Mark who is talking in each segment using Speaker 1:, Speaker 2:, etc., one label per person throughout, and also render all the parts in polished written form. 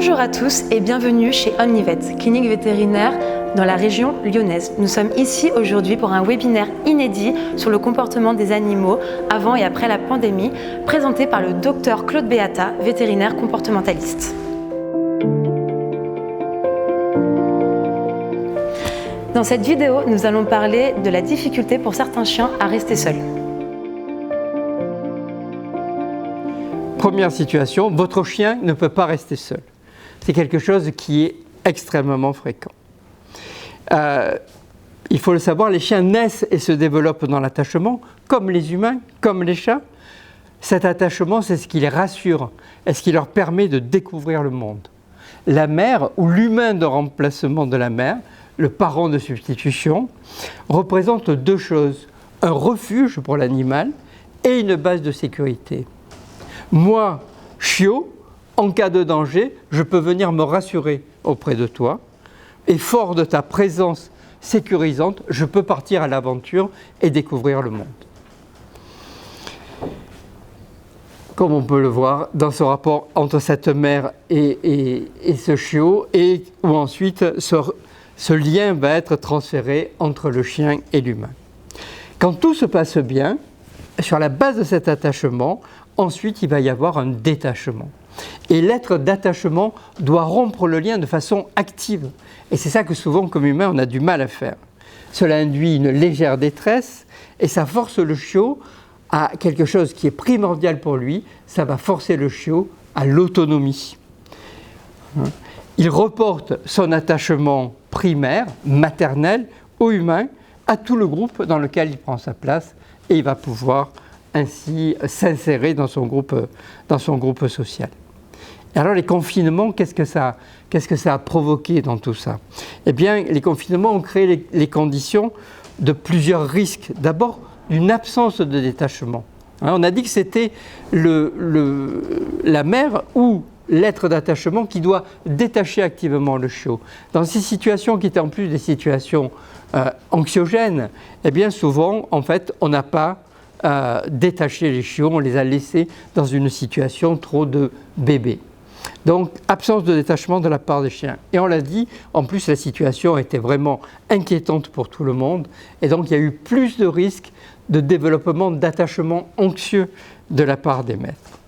Speaker 1: Bonjour à tous et bienvenue chez Omnivet, clinique vétérinaire dans la région lyonnaise. Nous sommes ici aujourd'hui pour un webinaire inédit sur le comportement des animaux avant et après la pandémie, présenté par le docteur Claude Beata, vétérinaire comportementaliste. Dans cette vidéo, nous allons parler de la difficulté pour certains chiens à rester seuls.
Speaker 2: Première situation, votre chien ne peut pas rester seul. C'est quelque chose qui est extrêmement fréquent. Il faut le savoir, les chiens naissent et se développent dans l'attachement, comme les humains, comme les chats. Cet attachement, c'est ce qui les rassure et ce qui leur permet de découvrir le monde. La mère ou l'humain de remplacement de la mère, le parent de substitution, représente deux choses, un refuge pour l'animal et une base de sécurité. Moi, chiot, en cas de danger, je peux venir me rassurer auprès de toi et fort de ta présence sécurisante, je peux partir à l'aventure et découvrir le monde. Comme on peut le voir dans ce rapport entre cette mère et ce chiot, et où ensuite ce lien va être transféré entre le chien et l'humain. Quand tout se passe bien, sur la base de cet attachement, ensuite il va y avoir un détachement. Et l'être d'attachement doit rompre le lien de façon active. Et c'est ça que souvent, comme humain, on a du mal à faire. Cela induit une légère détresse et ça force le chiot à quelque chose qui est primordial pour lui, ça va forcer le chiot à l'autonomie. Il reporte son attachement primaire, maternel, au humain, à tout le groupe dans lequel il prend sa place et il va pouvoir ainsi s'insérer dans son groupe social. Et alors les confinements, qu'est-ce que ça a provoqué dans tout ça? Eh bien, les confinements ont créé les conditions de plusieurs risques. D'abord, une absence de détachement. On a dit que c'était la mère ou l'être d'attachement qui doit détacher activement le chiot. Dans ces situations qui étaient en plus des situations anxiogènes, eh bien souvent, en fait, on n'a pas détaché les chiots, on les a laissés dans une situation trop de bébé. Donc, absence de détachement de la part des chiens. Et on l'a dit, en plus, la situation était vraiment inquiétante pour tout le monde. Et donc, il y a eu plus de risques de développement d'attachement anxieux de la part des maîtres.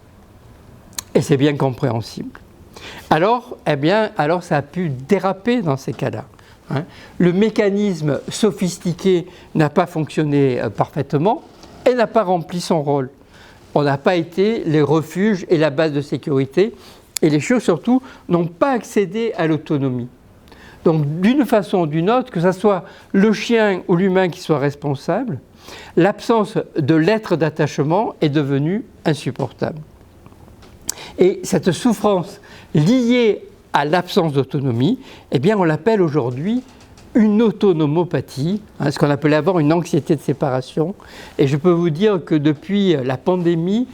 Speaker 2: Et c'est bien compréhensible. Alors ça a pu déraper dans ces cas-là. Le mécanisme sophistiqué n'a pas fonctionné parfaitement et n'a pas rempli son rôle. On n'a pas été les refuges et la base de sécurité. Et les chiots, surtout, n'ont pas accédé à l'autonomie. Donc, d'une façon ou d'une autre, que ce soit le chien ou l'humain qui soit responsable, l'absence de l'être d'attachement est devenue insupportable. Et cette souffrance liée à l'absence d'autonomie, eh bien, on l'appelle aujourd'hui une autonomopathie, ce qu'on appelait avant une anxiété de séparation. Et je peux vous dire que depuis la pandémie,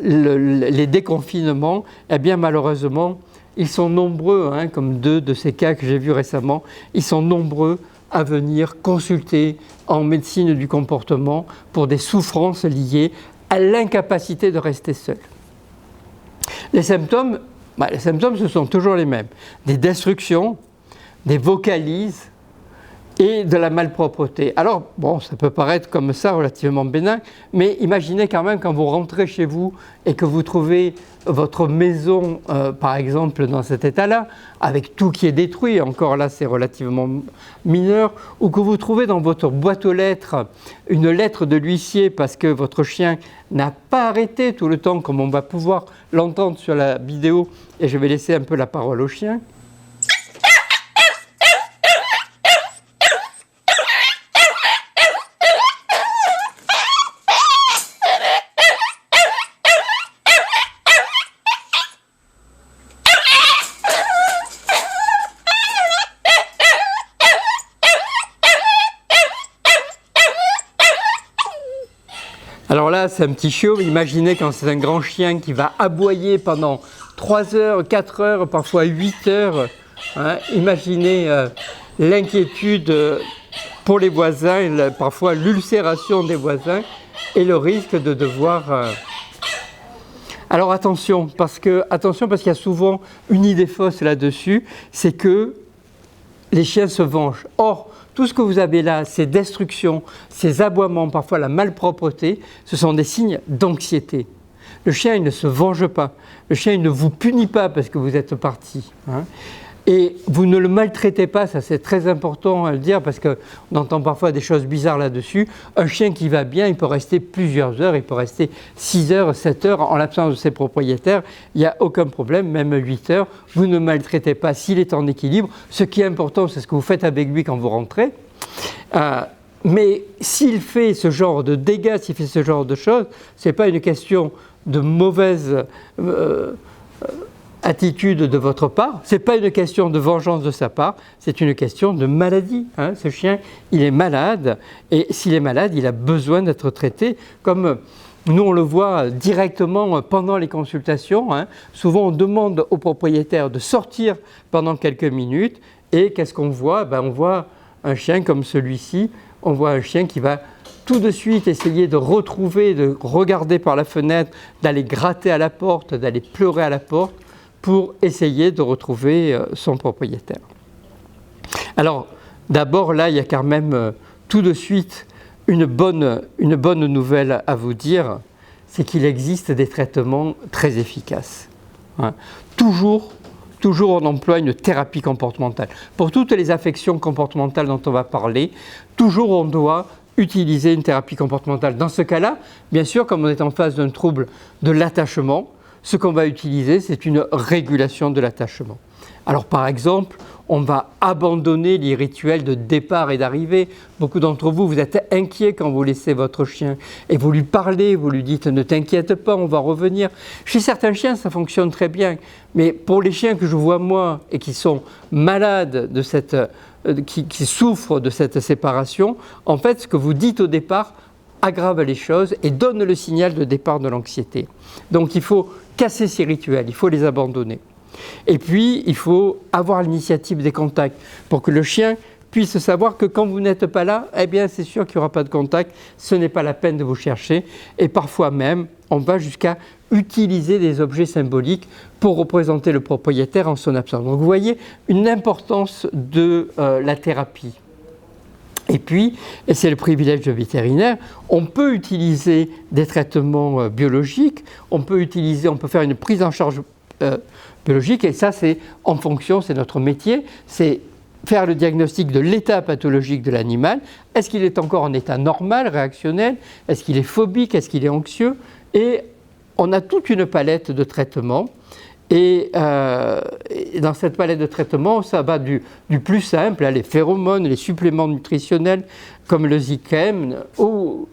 Speaker 2: les déconfinements, eh bien malheureusement, ils sont nombreux, comme deux de ces cas que j'ai vus récemment, ils sont nombreux à venir consulter en médecine du comportement pour des souffrances liées à l'incapacité de rester seul. Les symptômes, ce sont toujours les mêmes. Des destructions, des vocalises et de la malpropreté. Alors, bon, ça peut paraître comme ça relativement bénin, mais imaginez quand même quand vous rentrez chez vous et que vous trouvez votre maison, par exemple, dans cet état-là, avec tout qui est détruit, encore là c'est relativement mineur, ou que vous trouvez dans votre boîte aux lettres une lettre de l'huissier parce que votre chien n'a pas arrêté tout le temps, comme on va pouvoir l'entendre sur la vidéo, et je vais laisser un peu la parole au chien. Alors là, c'est un petit chiot, imaginez quand c'est un grand chien qui va aboyer pendant 3 heures, 4 heures, parfois 8 heures. Imaginez l'inquiétude pour les voisins, parfois l'ulcération des voisins et le risque de devoir Alors attention, parce qu'il y a souvent une idée fausse là-dessus, c'est que les chiens se vengent. Or, tout ce que vous avez là, ces destructions, ces aboiements, parfois la malpropreté, ce sont des signes d'anxiété. Le chien, il ne se venge pas. Le chien, il ne vous punit pas parce que vous êtes parti. Et vous ne le maltraitez pas, ça c'est très important à le dire parce qu'on entend parfois des choses bizarres là-dessus. Un chien qui va bien, il peut rester plusieurs heures, il peut rester 6 heures, 7 heures en l'absence de ses propriétaires. Il n'y a aucun problème, même 8 heures. Vous ne maltraitez pas s'il est en équilibre. Ce qui est important, c'est ce que vous faites avec lui quand vous rentrez. Mais s'il fait ce genre de dégâts, s'il fait ce genre de choses, ce n'est pas une question de mauvaise attitude de votre part, ce n'est pas une question de vengeance de sa part, c'est une question de maladie. Ce chien, il est malade, et s'il est malade, il a besoin d'être traité comme nous on le voit directement pendant les consultations. Souvent on demande au propriétaire de sortir pendant quelques minutes, et qu'est-ce qu'on voit? On voit un chien comme celui-ci, on voit un chien qui va tout de suite essayer de retrouver, de regarder par la fenêtre, d'aller gratter à la porte, d'aller pleurer à la porte, pour essayer de retrouver son propriétaire. Alors, d'abord, là, il y a quand même tout de suite une bonne nouvelle à vous dire, c'est qu'il existe des traitements très efficaces. Toujours, on emploie une thérapie comportementale. Pour toutes les affections comportementales dont on va parler, toujours on doit utiliser une thérapie comportementale. Dans ce cas-là, bien sûr, comme on est en face d'un trouble de l'attachement, ce qu'on va utiliser, c'est une régulation de l'attachement. Alors par exemple, on va abandonner les rituels de départ et d'arrivée. Beaucoup d'entre vous, vous êtes inquiets quand vous laissez votre chien et vous lui parlez, vous lui dites « ne t'inquiète pas, on va revenir ». Chez certains chiens, ça fonctionne très bien, mais pour les chiens que je vois moi et qui sont malades de qui souffrent de cette séparation, en fait, ce que vous dites au départ aggrave les choses et donne le signal de départ de l'anxiété. Donc il faut casser ces rituels, il faut les abandonner. Et puis, il faut avoir l'initiative des contacts pour que le chien puisse savoir que quand vous n'êtes pas là, eh bien c'est sûr qu'il n'y aura pas de contact, ce n'est pas la peine de vous chercher. Et parfois même, on va jusqu'à utiliser des objets symboliques pour représenter le propriétaire en son absence. Donc vous voyez une importance de la thérapie. Et puis, et c'est le privilège de vétérinaire, on peut utiliser des traitements biologiques, on peut faire une prise en charge biologique, et ça c'est en fonction, c'est notre métier, c'est faire le diagnostic de l'état pathologique de l'animal. Est-ce qu'il est encore en état normal, réactionnel? Est-ce qu'il est phobique? Est-ce qu'il est anxieux? Et on a toute une palette de traitements. Et dans cette palette de traitements, ça va du plus simple, les phéromones, les suppléments nutritionnels comme le Zichem, aux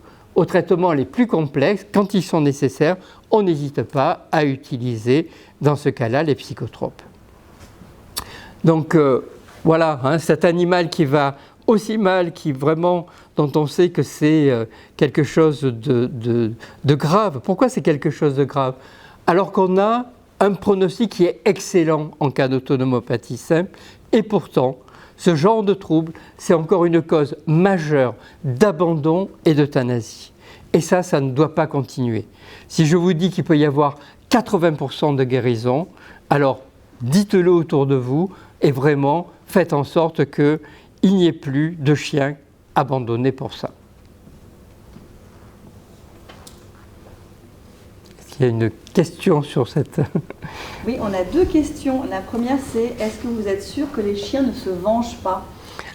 Speaker 2: traitements les plus complexes. Quand ils sont nécessaires, on n'hésite pas à utiliser, dans ce cas-là, les psychotropes. Donc voilà, cet animal qui va aussi mal, dont on sait que c'est quelque chose de grave. Pourquoi c'est quelque chose de grave? Alors qu'on a un pronostic qui est excellent en cas d'autonomopathie simple, et pourtant, ce genre de trouble, c'est encore une cause majeure d'abandon et d'euthanasie. Et ça ne doit pas continuer. Si je vous dis qu'il peut y avoir 80% de guérison, alors dites-le autour de vous et vraiment faites en sorte qu'il n'y ait plus de chiens abandonnés pour ça. Il y a une question sur cette...
Speaker 3: Oui, on a deux questions. La première, c'est est-ce que vous êtes sûr que les chiens ne se vengent pas?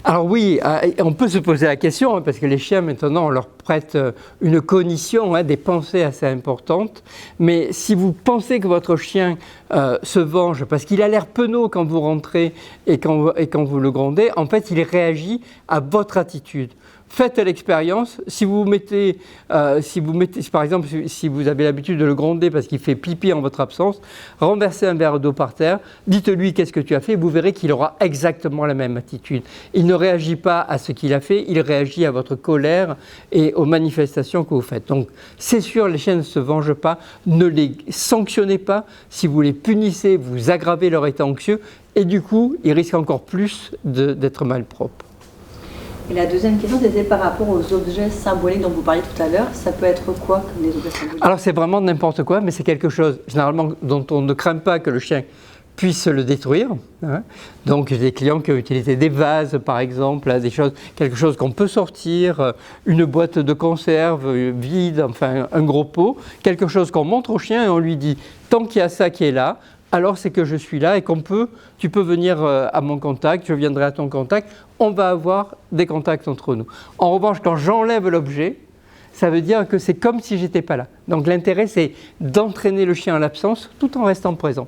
Speaker 2: Alors oui, on peut se poser la question, parce que les chiens, maintenant, on leur prête une cognition, des pensées assez importantes. Mais si vous pensez que votre chien se venge parce qu'il a l'air penaud quand vous rentrez et quand vous le grondez, en fait, il réagit à votre attitude. Faites l'expérience. Si par exemple, si vous avez l'habitude de le gronder parce qu'il fait pipi en votre absence, renversez un verre d'eau par terre, dites-lui qu'est-ce que tu as fait, vous verrez qu'il aura exactement la même attitude. Il ne réagit pas à ce qu'il a fait, il réagit à votre colère et aux manifestations que vous faites. Donc, c'est sûr, les chiens ne se vengent pas, ne les sanctionnez pas. Si vous les punissez, vous aggravez leur état anxieux et du coup, ils risquent encore plus d'être malpropres.
Speaker 3: Et la deuxième question, c'était par rapport aux objets symboliques dont vous parliez tout à l'heure. Ça peut être quoi comme des objets symboliques?
Speaker 2: Alors c'est vraiment n'importe quoi, mais c'est quelque chose généralement dont on ne craint pas que le chien puisse le détruire. Hein. Donc j'ai des clients qui ont utilisé des vases par exemple, des choses, quelque chose qu'on peut sortir, une boîte de conserve vide, enfin un gros pot, quelque chose qu'on montre au chien et on lui dit tant qu'il y a ça qui est là, alors c'est que je suis là et tu peux venir à mon contact, je viendrai à ton contact, on va avoir des contacts entre nous. En revanche, quand j'enlève l'objet, ça veut dire que c'est comme si j'étais pas là. Donc l'intérêt, c'est d'entraîner le chien à l'absence tout en restant présent.